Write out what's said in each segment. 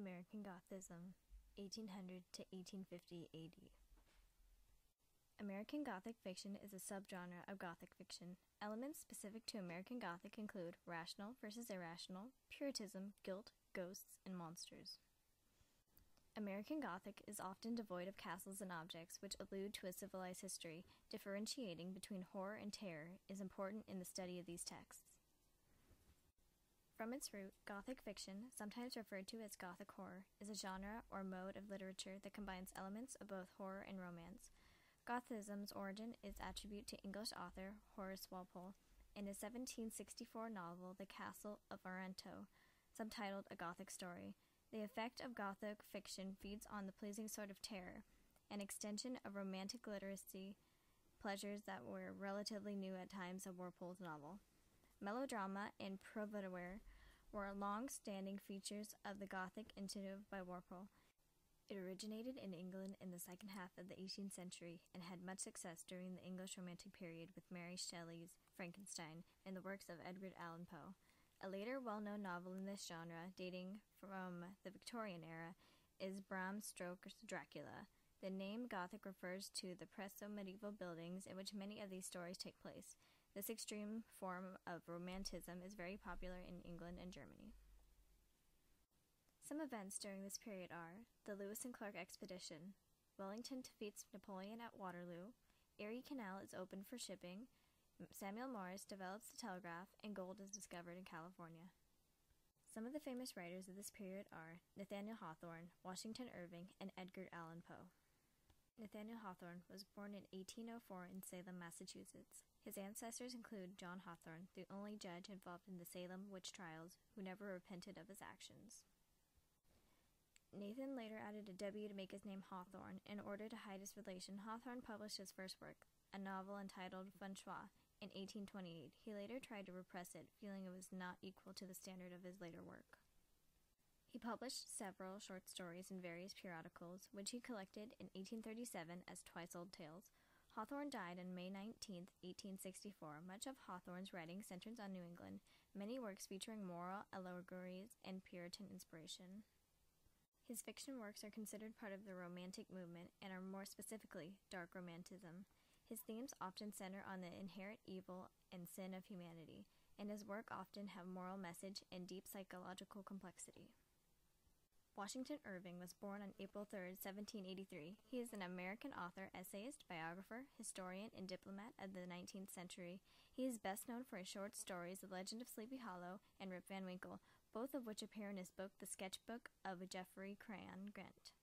American Gothicism, 1800 to 1850 AD. American Gothic fiction is a subgenre of Gothic fiction. Elements specific to American Gothic include rational versus irrational, Puritanism, guilt, ghosts, and monsters. American Gothic is often devoid of castles and objects which allude to a civilized history. Differentiating between horror and terror is important in the study of these texts. From its root, Gothic fiction, sometimes referred to as Gothic horror, is a genre or mode of literature that combines elements of both horror and romance. Gothicism's origin is attributed to English author Horace Walpole in his 1764 novel The Castle of Otranto, subtitled A Gothic Story. The effect of Gothic fiction feeds on the pleasing sort of terror, an extension of romantic literacy pleasures that were relatively new at times of Walpole's novel. Melodrama and provocateur were long-standing features of the Gothic initiative by Walpole. It originated in England in the second half of the 18th century and had much success during the English Romantic period with Mary Shelley's Frankenstein and the works of Edgar Allan Poe. A later well-known novel in this genre, dating from the Victorian era, is Bram Stoker's Dracula. The name Gothic refers to the presto-medieval buildings in which many of these stories take place. This extreme form of romanticism is very popular in England and Germany. Some events during this period are the Lewis and Clark expedition, Wellington defeats Napoleon at Waterloo, Erie Canal is opened for shipping, Samuel Morse develops the telegraph, and gold is discovered in California. Some of the famous writers of this period are Nathaniel Hawthorne, Washington Irving, and Edgar Allan Poe. Nathaniel Hawthorne was born in 1804 in Salem, Massachusetts. His ancestors include John Hawthorne, the only judge involved in the Salem witch trials, who never repented of his actions. Nathan later added a W to make his name Hawthorne. In order to hide his relation, Hawthorne published his first work, a novel entitled Francois, in 1828. He later tried to repress it, feeling it was not equal to the standard of his later work. He published several short stories in various periodicals, which he collected in 1837 as Twice Old Tales. Hawthorne died on May 19, 1864. Much of Hawthorne's writing centers on New England, many works featuring moral allegories and Puritan inspiration. His fiction works are considered part of the Romantic movement and are more specifically dark romanticism. His themes often center on the inherent evil and sin of humanity, and his work often have moral message and deep psychological complexity. Washington Irving was born on April 3, 1783. He is an American author, essayist, biographer, historian, and diplomat of the 19th century. He is best known for his short stories The Legend of Sleepy Hollow and Rip Van Winkle, both of which appear in his book The Sketchbook of Geoffrey Crayon Grant.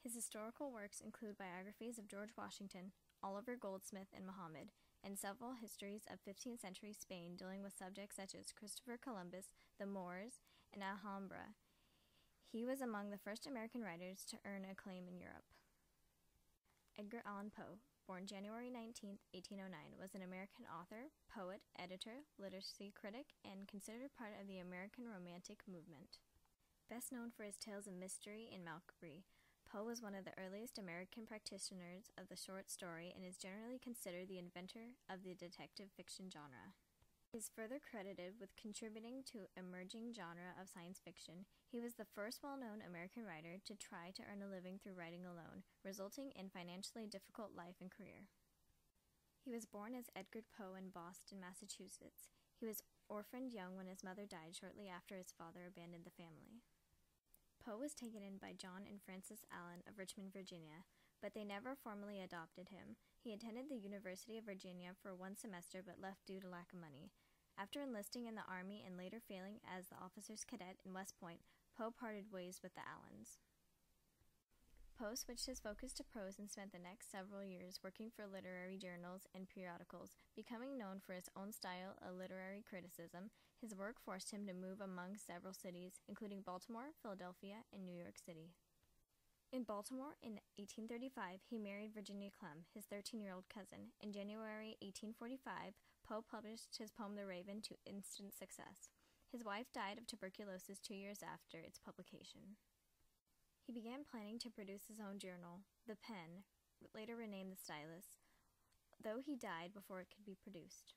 His historical works include biographies of George Washington, Oliver Goldsmith, and Muhammad, and several histories of 15th century Spain dealing with subjects such as Christopher Columbus, the Moors, and Alhambra. He was among the first American writers to earn acclaim in Europe. Edgar Allan Poe, born January 19, 1809, was an American author, poet, editor, literacy critic, and considered part of the American Romantic movement. Best known for his tales of mystery and Mallory, Poe was one of the earliest American practitioners of the short story and is generally considered the inventor of the detective fiction genre. He is further credited with contributing to emerging genre of science fiction. He was the first well-known American writer to try to earn a living through writing alone, resulting in financially difficult life and career. He was born as Edgar Poe in Boston, Massachusetts. He was orphaned young when his mother died shortly after his father abandoned the family. Poe was taken in by John and Frances Allen of Richmond, Virginia, but they never formally adopted him. He attended the University of Virginia for one semester but left due to lack of money. After enlisting in the Army and later failing as the officer's cadet in West Point, Poe parted ways with the Allens. Poe switched his focus to prose and spent the next several years working for literary journals and periodicals. Becoming known for his own style of literary criticism, his work forced him to move among several cities, including Baltimore, Philadelphia, and New York City. In Baltimore in 1835, he married Virginia Clemm, his 13-year-old cousin. In January 1845, Poe published his poem The Raven to instant success. His wife died of tuberculosis 2 years after its publication. He began planning to produce his own journal, The Pen, later renamed The Stylus, though he died before it could be produced.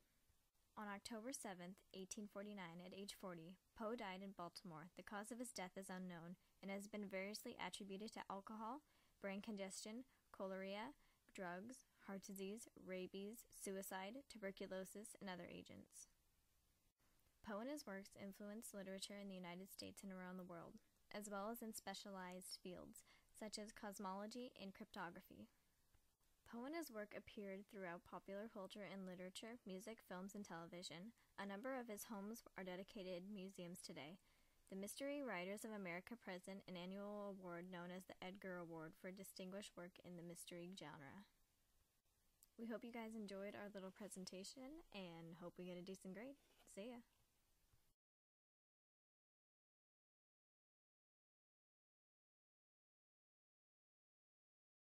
On October 7th, 1849, at age 40, Poe died in Baltimore. The cause of his death is unknown and has been variously attributed to alcohol, brain congestion, cholera, drugs, heart disease, rabies, suicide, tuberculosis, and other agents. Poe and his works influenced literature in the United States and around the world, as well as in specialized fields such as cosmology and cryptography. Poe and his work appeared throughout popular culture and literature, music, films, and television. A number of his homes are dedicated museums today. The Mystery Writers of America present an annual award known as the Edgar Award for distinguished work in the mystery genre. We hope you guys enjoyed our little presentation and hope we get a decent grade. See ya!